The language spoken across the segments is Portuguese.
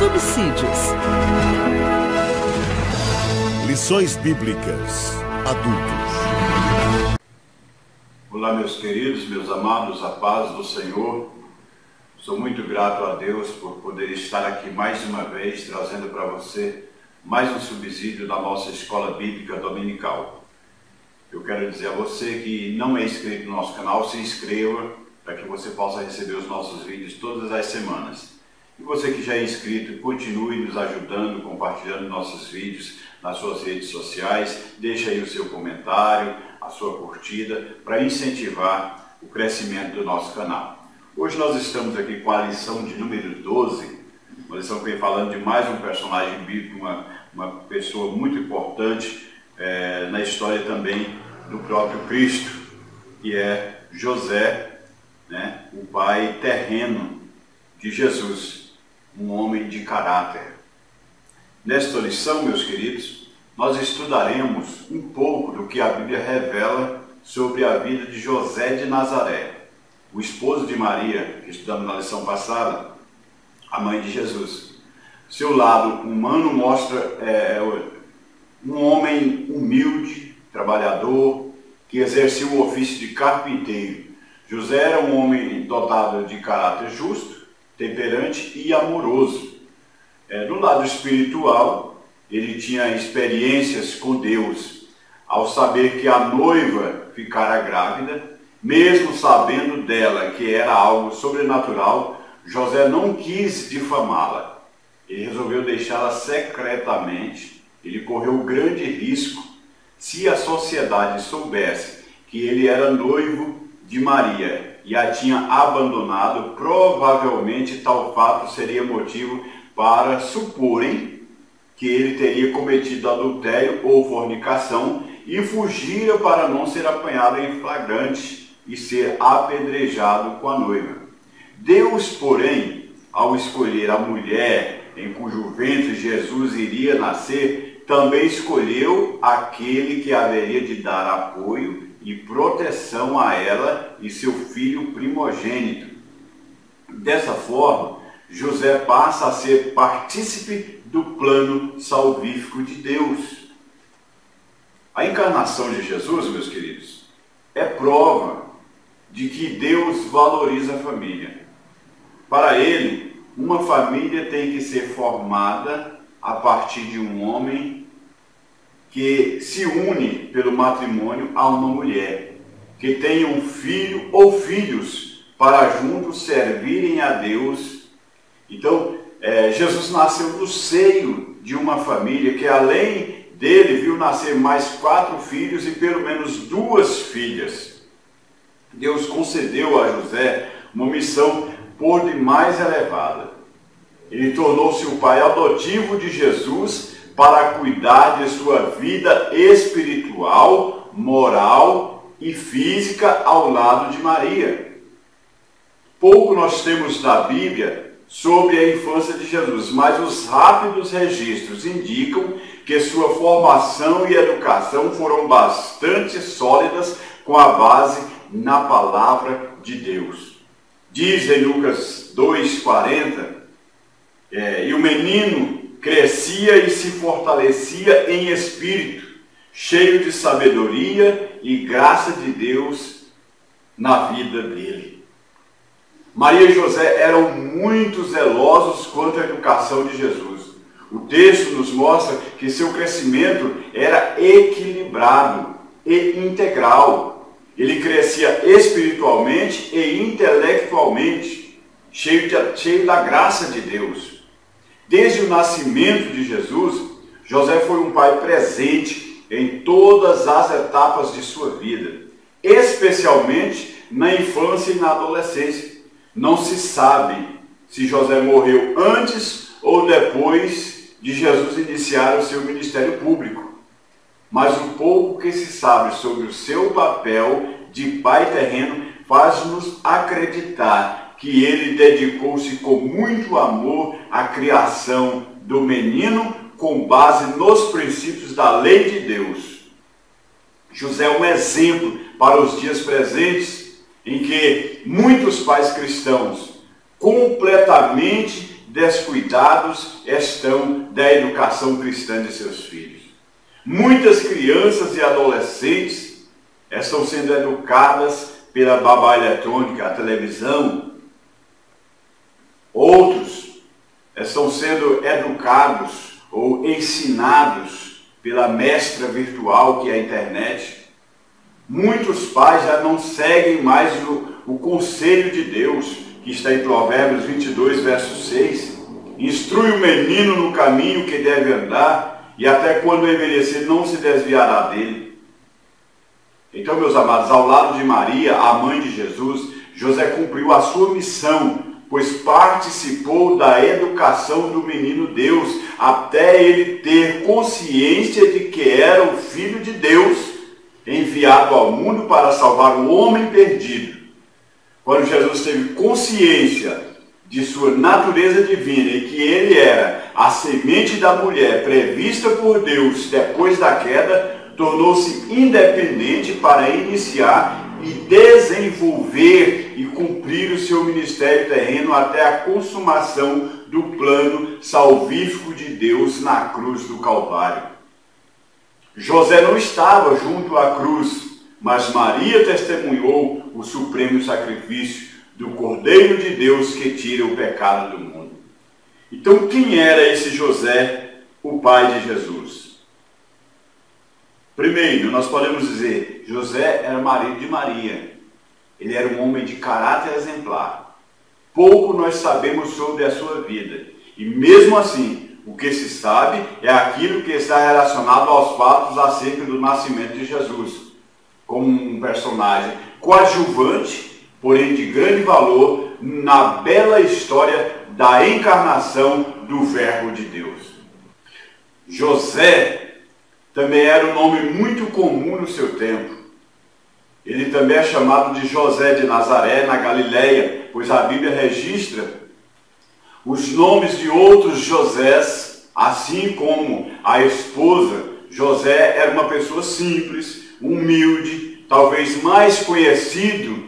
subsídios. Lições Bíblicas Adultos. Olá, meus queridos, meus amados, a paz do Senhor. Sou muito grato a Deus por poder estar aqui mais uma vez, trazendo para você mais um subsídio da nossa escola bíblica dominical. Eu quero dizer a você que não é inscrito no nosso canal, se inscreva para que você possa receber os nossos vídeos todas as semanas. E você que já é inscrito, continue nos ajudando, compartilhando nossos vídeos nas suas redes sociais. Deixe aí o seu comentário, a sua curtida, para incentivar o crescimento do nosso canal. Hoje nós estamos aqui com a lição de número 12, uma lição que vem falando de mais um personagem bíblico, uma pessoa muito importante na história também do próprio Cristo, que é José, né, o pai terreno de Jesus, um homem de caráter. Nesta lição, meus queridos, nós estudaremos um pouco do que a Bíblia revela sobre a vida de José de Nazaré, o esposo de Maria, que estudamos na lição passada, a mãe de Jesus. Seu lado humano mostra um homem humilde, trabalhador, que exercia o ofício de carpinteiro. José era um homem dotado de caráter justo, temperante e amoroso. No lado espiritual, ele tinha experiências com Deus, ao saber que a noiva ficara grávida. Mesmo sabendo dela que era algo sobrenatural, José não quis difamá-la. Ele resolveu deixá-la secretamente. Ele correu grande risco. Se a sociedade soubesse que ele era noivo de Maria e a tinha abandonado, provavelmente tal fato seria motivo para suporem que ele teria cometido adultério ou fornicação e fugira para não ser apanhado em flagrante e ser apedrejado com a noiva. Deus, porém, ao escolher a mulher em cujo ventre Jesus iria nascer, também escolheu aquele que haveria de dar apoio e proteção a ela e seu filho primogênito. Dessa forma, José passa a ser partícipe do plano salvífico de Deus. A encarnação de Jesus, meus queridos, é prova de que Deus valoriza a família. Para ele, uma família tem que ser formada a partir de um homem que se une pelo matrimônio a uma mulher, que tenha um filho ou filhos para juntos servirem a Deus. Então, Jesus nasceu no seio de uma família que, além dele, viu nascer mais 4 filhos e pelo menos 2 filhas. Deus concedeu a José uma missão por demais elevada. Ele tornou-se o pai adotivo de Jesus para cuidar de sua vida espiritual, moral e física ao lado de Maria. Pouco nós temos da Bíblia sobre a infância de Jesus, mas os rápidos registros indicam que sua formação e educação foram bastante sólidas com a base na palavra de Deus. Diz em Lucas 2,40, e o menino crescia e se fortalecia em espírito, cheio de sabedoria e graça de Deus na vida dele. Maria e José eram muito zelosos quanto à educação de Jesus. O texto nos mostra que seu crescimento era equilibrado e integral. Ele crescia espiritualmente e intelectualmente, cheio da graça de Deus. Desde o nascimento de Jesus, José foi um pai presente em todas as etapas de sua vida, especialmente na infância e na adolescência. Não se sabe se José morreu antes ou depois de Jesus iniciar o seu ministério público. Mas o pouco que se sabe sobre o seu papel de pai terreno faz-nos acreditar que ele dedicou-se com muito amor à criação do menino com base nos princípios da lei de Deus. José é um exemplo para os dias presentes em que muitos pais cristãos completamente descuidados estão da educação cristã de seus filhos. Muitas crianças e adolescentes estão sendo educadas pela babá eletrônica, a televisão. Outros estão sendo educados ou ensinados pela mestra virtual, que é a internet. Muitos pais já não seguem mais o conselho de Deus, que está em Provérbios 22, verso 6. Instrui o menino no caminho que deve andar, e até quando envelhecer não se desviará dele. Então, meus amados, ao lado de Maria, a mãe de Jesus, José cumpriu a sua missão, pois participou da educação do menino Deus, até ele ter consciência de que era o Filho de Deus, enviado ao mundo para salvar o homem perdido. Quando Jesus teve consciência de sua natureza divina e que ele era a semente da mulher prevista por Deus depois da queda, tornou-se independente para iniciar e desenvolver e cumprir o seu ministério terreno até a consumação do plano salvífico de Deus na cruz do Calvário. José não estava junto à cruz, mas Maria testemunhou o supremo sacrifício do Cordeiro de Deus que tira o pecado do mundo. Então, quem era esse José, o pai de Jesus? Primeiro, nós podemos dizer, José era marido de Maria. Ele era um homem de caráter exemplar. Pouco nós sabemos sobre a sua vida. E mesmo assim, o que se sabe é aquilo que está relacionado aos fatos acerca do nascimento de Jesus, como um personagem coadjuvante, porém de grande valor, na bela história da encarnação do Verbo de Deus. José também era um nome muito comum no seu tempo. Ele também é chamado de José de Nazaré, na Galileia, pois a Bíblia registra os nomes de outros Josés, assim como a esposa. José era uma pessoa simples, humilde, talvez mais conhecido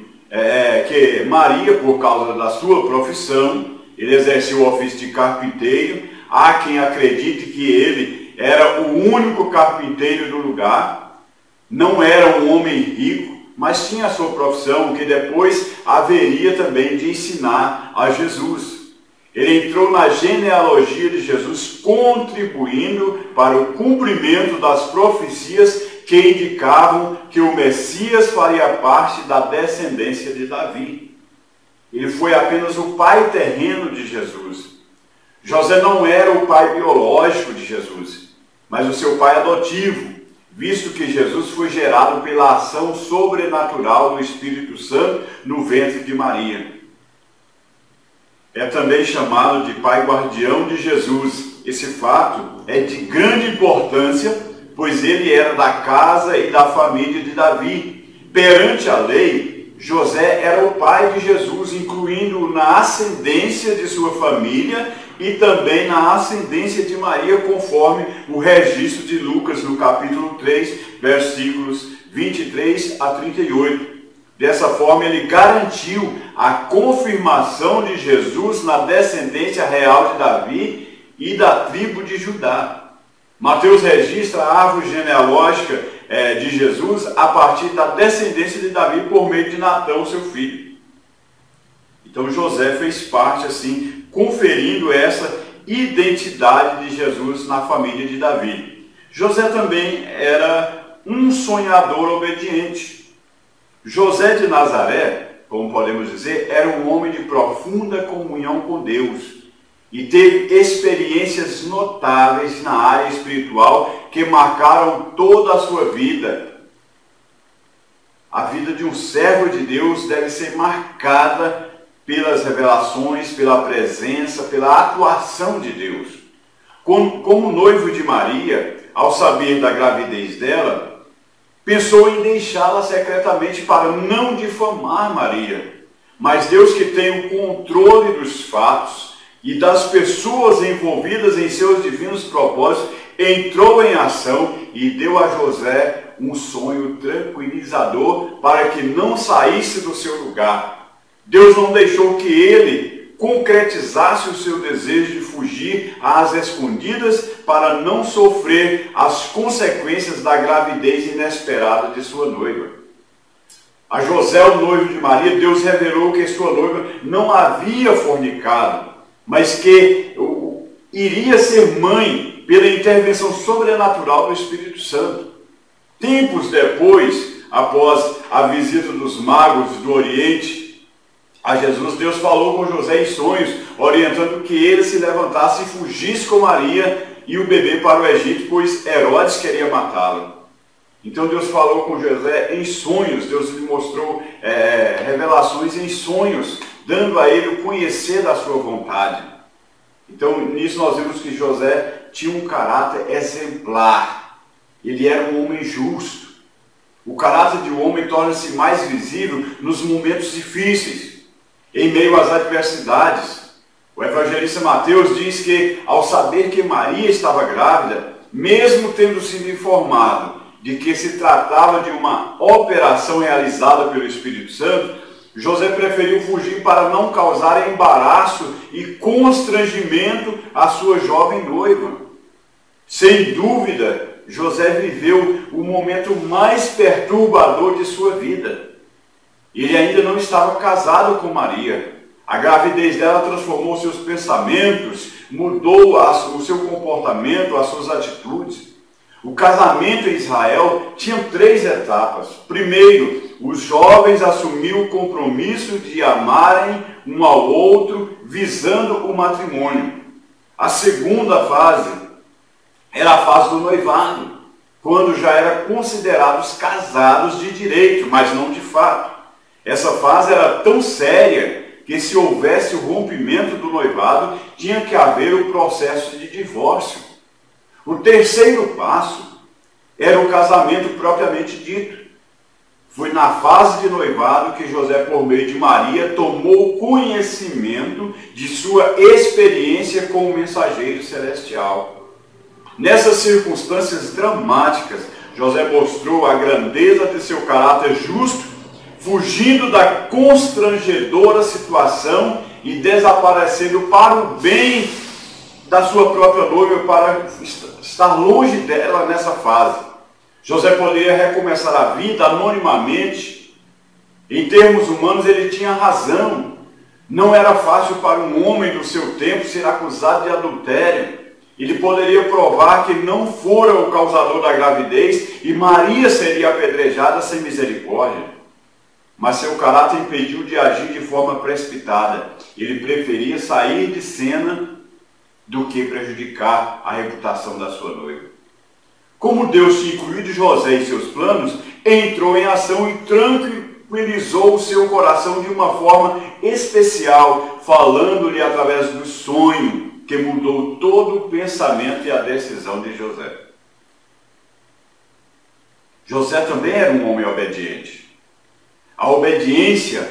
que Maria por causa da sua profissão. Ele exerceu o ofício de carpinteiro. Há quem acredite que ele era o único carpinteiro do lugar. Não era um homem rico, mas tinha a sua profissão, que depois haveria também de ensinar a Jesus. Ele entrou na genealogia de Jesus, contribuindo para o cumprimento das profecias que indicavam que o Messias faria parte da descendência de Davi. Ele foi apenas o pai terreno de Jesus. José não era o pai biológico de Jesus, mas o seu pai adotivo, visto que Jesus foi gerado pela ação sobrenatural do Espírito Santo no ventre de Maria. É também chamado de pai guardião de Jesus. Esse fato é de grande importância, pois ele era da casa e da família de Davi. Perante a lei, José era o pai de Jesus, incluindo-o na ascendência de sua família e também na ascendência de Maria, conforme o registro de Lucas no capítulo 3, versículos 23 a 38. Dessa forma, ele garantiu a confirmação de Jesus na descendência real de Davi e da tribo de Judá. Mateus registra a árvore genealógica de Jesus a partir da descendência de Davi por meio de Natão, seu filho. Então José fez parte, assim, conferindo essa identidade de Jesus na família de Davi. José também era um sonhador obediente. José de Nazaré, como podemos dizer, era um homem de profunda comunhão com Deus e teve experiências notáveis na área espiritual que marcaram toda a sua vida. A vida de um servo de Deus deve ser marcada pelas revelações, pela presença, pela atuação de Deus. Como noivo de Maria, ao saber da gravidez dela, pensou em deixá-la secretamente para não difamar Maria. Mas Deus, que tem o controle dos fatos e das pessoas envolvidas em seus divinos propósitos, entrou em ação e deu a José um sonho tranquilizador para que não saísse do seu lugar. Deus não deixou que ele concretizasse o seu desejo de fugir às escondidas para não sofrer as consequências da gravidez inesperada de sua noiva. A José, o noivo de Maria, Deus revelou que sua noiva não havia fornicado, mas que iria ser mãe pela intervenção sobrenatural do Espírito Santo. Tempos depois, após a visita dos magos do Oriente a Jesus, Deus falou com José em sonhos, orientando que ele se levantasse e fugisse com Maria e o bebê para o Egito, pois Herodes queria matá-lo. Então Deus falou com José em sonhos, Deus lhe mostrou revelações em sonhos, dando a ele o conhecer da sua vontade. Então nisso nós vemos que José tinha um caráter exemplar, ele era um homem justo. O caráter de um homem torna-se mais visível nos momentos difíceis, em meio às adversidades. O evangelista Mateus diz que, ao saber que Maria estava grávida, mesmo tendo sido informado de que se tratava de uma operação realizada pelo Espírito Santo, José preferiu fugir para não causar embaraço e constrangimento à sua jovem noiva. Sem dúvida, José viveu o momento mais perturbador de sua vida. Ele ainda não estava casado com Maria. A gravidez dela transformou seus pensamentos, mudou o seu comportamento, as suas atitudes. O casamento em Israel tinha 3 etapas. Primeiro, os jovens assumiam o compromisso de amarem um ao outro, visando o matrimônio. A segunda fase era a fase do noivado, quando já eram considerados casados de direito, mas não de fato. Essa fase era tão séria que, se houvesse o rompimento do noivado, tinha que haver o processo de divórcio. O terceiro passo era o casamento propriamente dito. Foi na fase de noivado que José, por meio de Maria, tomou conhecimento de sua experiência com o mensageiro celestial. Nessas circunstâncias dramáticas, José mostrou a grandeza de seu caráter justo, fugindo da constrangedora situação e desaparecendo para o bem da sua própria noiva, para estar longe dela nessa fase. José poderia recomeçar a vida anonimamente. Em termos humanos, ele tinha razão. Não era fácil para um homem do seu tempo ser acusado de adultério. Ele poderia provar que não fora o causador da gravidez e Maria seria apedrejada sem misericórdia. Mas seu caráter impediu de agir de forma precipitada. Ele preferia sair de cena do que prejudicar a reputação da sua noiva. Como Deus tinha incluído José em seus planos, entrou em ação e tranquilizou o seu coração de uma forma especial, falando-lhe através do sonho, que mudou todo o pensamento e a decisão de José. José também era um homem obediente. A obediência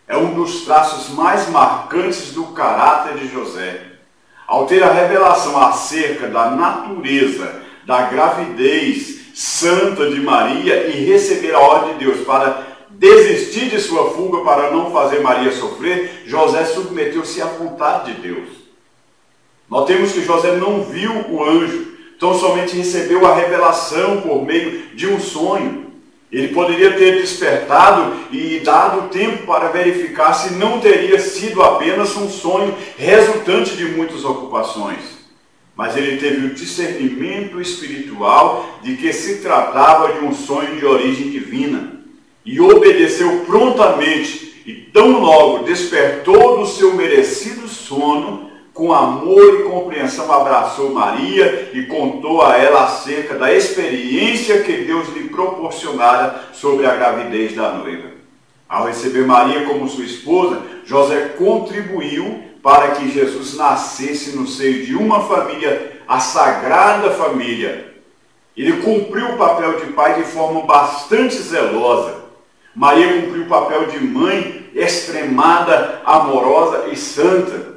é um dos traços mais marcantes do caráter de José. Ao ter a revelação acerca da natureza da gravidez santa de Maria e receber a ordem de Deus para desistir de sua fuga para não fazer Maria sofrer, José submeteu-se à vontade de Deus. Notemos que José não viu o anjo, tão somente recebeu a revelação por meio de um sonho. Ele poderia ter despertado e dado tempo para verificar se não teria sido apenas um sonho resultante de muitas ocupações. Mas ele teve o discernimento espiritual de que se tratava de um sonho de origem divina. E obedeceu prontamente, e tão logo despertou do seu merecido sono, com amor e compreensão abraçou Maria e contou a ela acerca da experiência que Deus lhe proporcionara sobre a gravidez da noiva. Ao receber Maria como sua esposa, José contribuiu para que Jesus nascesse no seio de uma família, a Sagrada Família. Ele cumpriu o papel de pai de forma bastante zelosa. Maria cumpriu o papel de mãe extremada, amorosa e santa.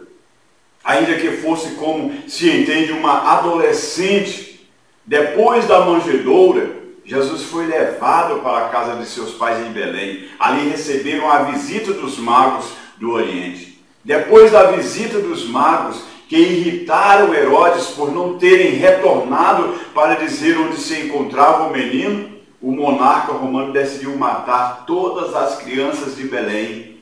Ainda que fosse, como se entende, uma adolescente. Depois da manjedoura, Jesus foi levado para a casa de seus pais em Belém. Ali receberam a visita dos magos do Oriente. Depois da visita dos magos, que irritaram Herodes por não terem retornado para dizer onde se encontrava o menino, o monarca romano decidiu matar todas as crianças de Belém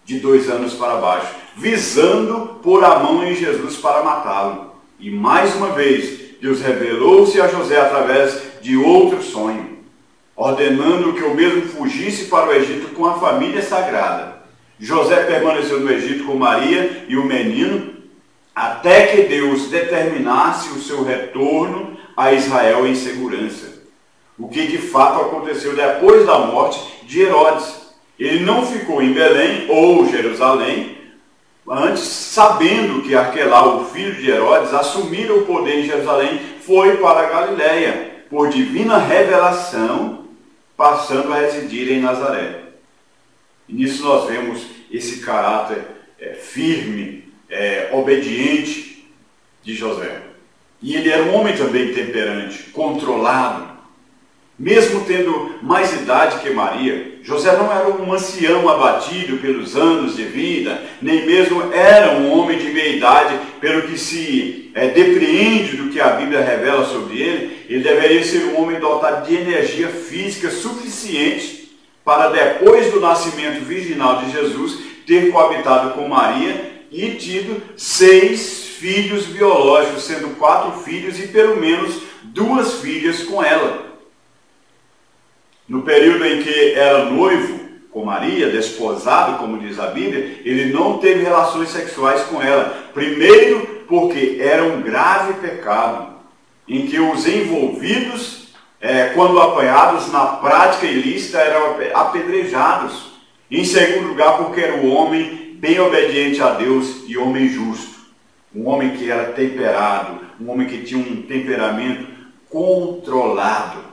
de 2 anos para baixo, visando pôr a mão em Jesus para matá-lo. E mais uma vez, Deus revelou-se a José através de outro sonho, ordenando que o mesmo fugisse para o Egito com a família sagrada. José permaneceu no Egito com Maria e o menino, até que Deus determinasse o seu retorno a Israel em segurança. O que de fato aconteceu depois da morte de Herodes. Ele não ficou em Belém ou Jerusalém, antes, sabendo que Arquelau, o filho de Herodes, assumira o poder em Jerusalém, foi para a Galiléia, por divina revelação, passando a residir em Nazaré. E nisso nós vemos esse caráter firme, obediente de José. E ele era um homem também temperante, controlado. Mesmo tendo mais idade que Maria, José não era um ancião abatido pelos anos de vida, nem mesmo era um homem de meia idade, pelo que se depreende do que a Bíblia revela sobre ele. Ele deveria ser um homem dotado de energia física suficiente para, depois do nascimento virginal de Jesus, ter coabitado com Maria e tido 6 filhos biológicos, sendo 4 filhos e pelo menos 2 filhas com ela. No período em que era noivo com Maria, desposado, como diz a Bíblia, ele não teve relações sexuais com ela. Primeiro, porque era um grave pecado, em que os envolvidos, quando apanhados na prática ilícita, eram apedrejados. Em segundo lugar, porque era um homem bem obediente a Deus e homem justo. Um homem que era temperado, um homem que tinha um temperamento controlado.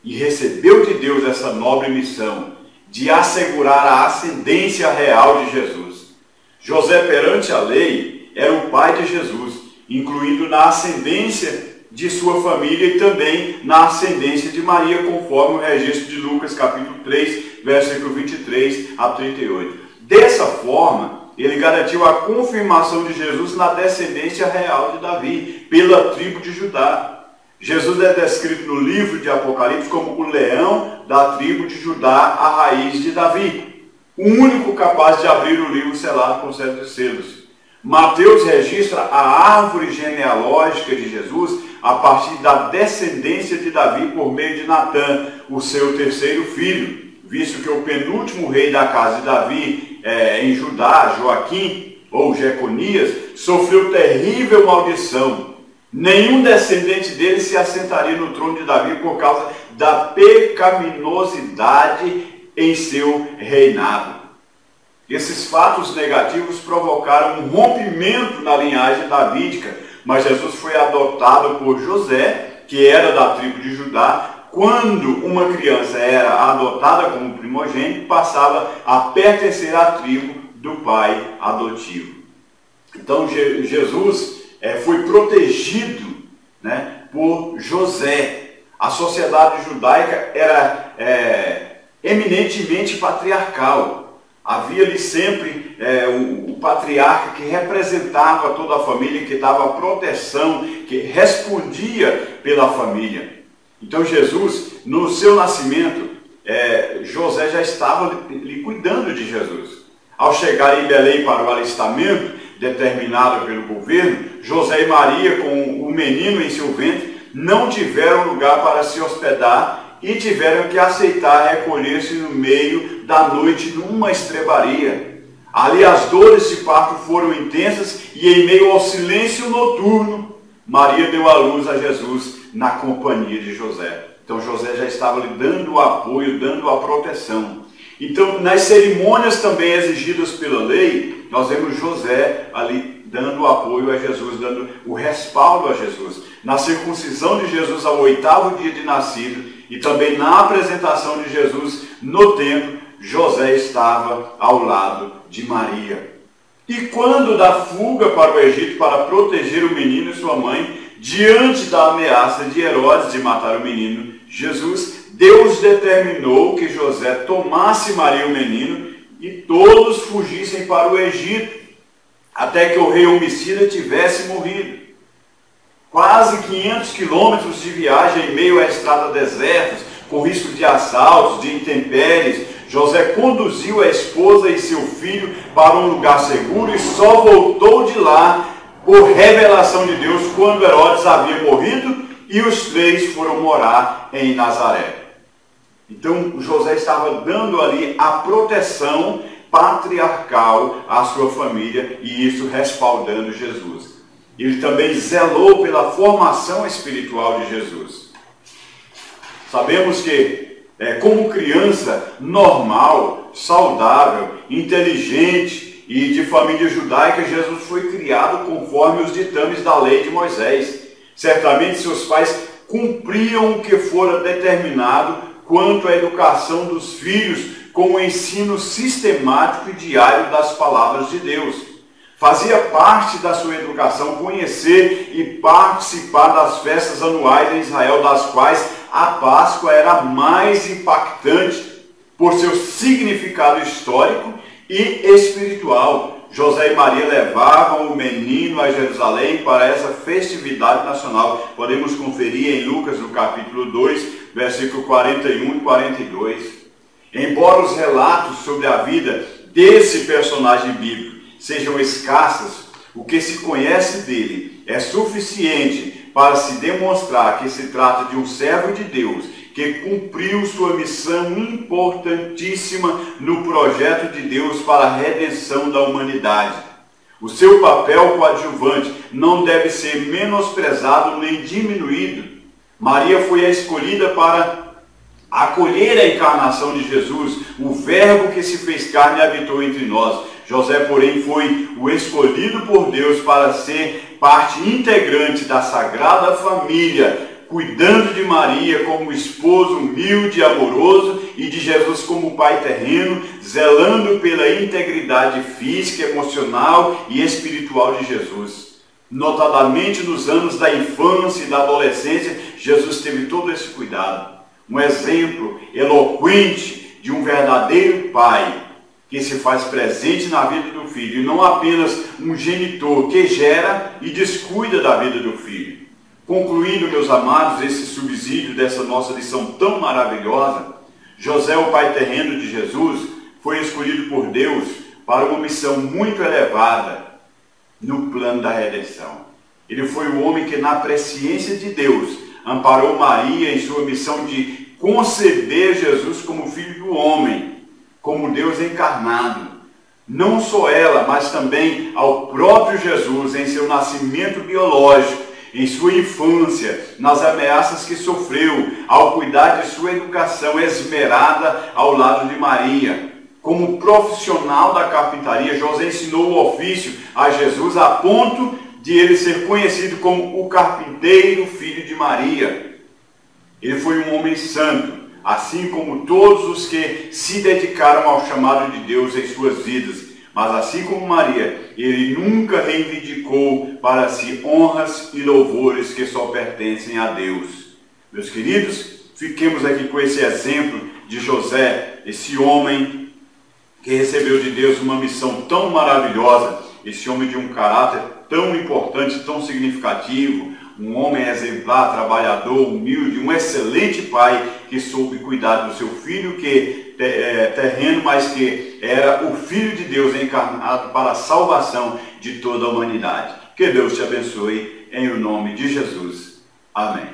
E recebeu de Deus essa nobre missão de assegurar a ascendência real de Jesus. José, perante a lei, era o pai de Jesus, incluindo na ascendência de sua família e também na ascendência de Maria, conforme o registro de Lucas, capítulo 3, versículo 23 a 38. Dessa forma, ele garantiu a confirmação de Jesus na descendência real de Davi, pela tribo de Judá. Jesus é descrito no livro de Apocalipse como o leão da tribo de Judá, a raiz de Davi, o único capaz de abrir o livro selado com 7 selos. Mateus registra a árvore genealógica de Jesus a partir da descendência de Davi por meio de Natã, o seu 3º filho, visto que o penúltimo rei da casa de Davi em Judá, Joaquim ou Jeconias, sofreu terrível maldição. Nenhum descendente dele se assentaria no trono de Davi por causa da pecaminosidade em seu reinado. Esses fatos negativos provocaram um rompimento na linhagem davídica, mas Jesus foi adotado por José, que era da tribo de Judá. Quando uma criança era adotada como primogênito, passava a pertencer à tribo do pai adotivo. Então Jesus foi protegido, por José. A sociedade judaica era eminentemente patriarcal. Havia ali sempre o patriarca que representava toda a família, que dava a proteção, que respondia pela família. Então Jesus, no seu nascimento, José já estava lhe cuidando de Jesus. Ao chegar em Belém para o alistamento determinado pelo governo, José e Maria, com o menino em seu ventre, não tiveram lugar para se hospedar e tiveram que aceitar recolher-se no meio da noite numa estrebaria. Ali as dores de parto foram intensas e, em meio ao silêncio noturno, Maria deu à luz a Jesus na companhia de José. Então José já estava lhe dando o apoio, dando a proteção. Então, nas cerimônias também exigidas pela lei, nós vemos José ali dando o apoio a Jesus, dando o respaldo a Jesus. Na circuncisão de Jesus ao 8º dia de nascido e também na apresentação de Jesus no templo, José estava ao lado de Maria. E quando da fuga para o Egito para proteger o menino e sua mãe, diante da ameaça de Herodes de matar o menino Jesus, Deus determinou que José tomasse Maria e o menino e todos fugissem para o Egito, até que o rei homicida tivesse morrido. Quase 500 quilômetros de viagem em meio a estradas desertas, com risco de assaltos, de intempéries. José conduziu a esposa e seu filho para um lugar seguro e só voltou de lá por revelação de Deus quando Herodes havia morrido e os três foram morar em Nazaré. Então José estava dando ali a proteção patriarcal à sua família e isso respaldando Jesus. Ele também zelou pela formação espiritual de Jesus. Sabemos que, como criança normal, saudável, inteligente e de família judaica, Jesus foi criado conforme os ditames da lei de Moisés. Certamente seus pais cumpriam o que fora determinado quanto à educação dos filhos, com o ensino sistemático e diário das palavras de Deus. Fazia parte da sua educação conhecer e participar das festas anuais em Israel, das quais a Páscoa era mais impactante por seu significado histórico e espiritual. José e Maria levavam o menino a Jerusalém para essa festividade nacional. Podemos conferir em Lucas, no capítulo 2, versículo 41 e 42. Embora os relatos sobre a vida desse personagem bíblico sejam escassas, o que se conhece dele é suficiente para se demonstrar que se trata de um servo de Deus que cumpriu sua missão importantíssima no projeto de Deus para a redenção da humanidade. O seu papel coadjuvante não deve ser menosprezado nem diminuído. Maria foi a escolhida para acolher a encarnação de Jesus, o Verbo que se fez carne e habitou entre nós. José, porém, foi o escolhido por Deus para ser parte integrante da Sagrada Família, cuidando de Maria como esposo humilde e amoroso e de Jesus como pai terreno, zelando pela integridade física, emocional e espiritual de Jesus. Notadamente nos anos da infância e da adolescência, Jesus teve todo esse cuidado. Um exemplo eloquente de um verdadeiro pai que se faz presente na vida do filho, e não apenas um genitor que gera e descuida da vida do filho. Concluindo, meus amados, esse subsídio dessa nossa lição tão maravilhosa, José, o pai terreno de Jesus, foi escolhido por Deus para uma missão muito elevada no plano da redenção. Ele foi o homem que, na presciência de Deus, amparou Maria em sua missão de conceber Jesus como filho do homem, como Deus encarnado. Não só ela, mas também ao próprio Jesus em seu nascimento biológico, em sua infância, nas ameaças que sofreu, ao cuidar de sua educação esmerada ao lado de Maria. Como profissional da carpintaria, José ensinou o ofício a Jesus a ponto de ele ser conhecido como o carpinteiro, filho de Maria. Ele foi um homem santo, assim como todos os que se dedicaram ao chamado de Deus em suas vidas. Mas assim como Maria, ele nunca reivindicou para si honras e louvores que só pertencem a Deus. Meus queridos, fiquemos aqui com esse exemplo de José, esse homem que recebeu de Deus uma missão tão maravilhosa, esse homem de um caráter tão importante, tão significativo, um homem exemplar, trabalhador, humilde, um excelente pai que soube cuidar do seu filho, que terreno, mas que era o Filho de Deus encarnado para a salvação de toda a humanidade. Que Deus te abençoe, em o nome de Jesus. Amém.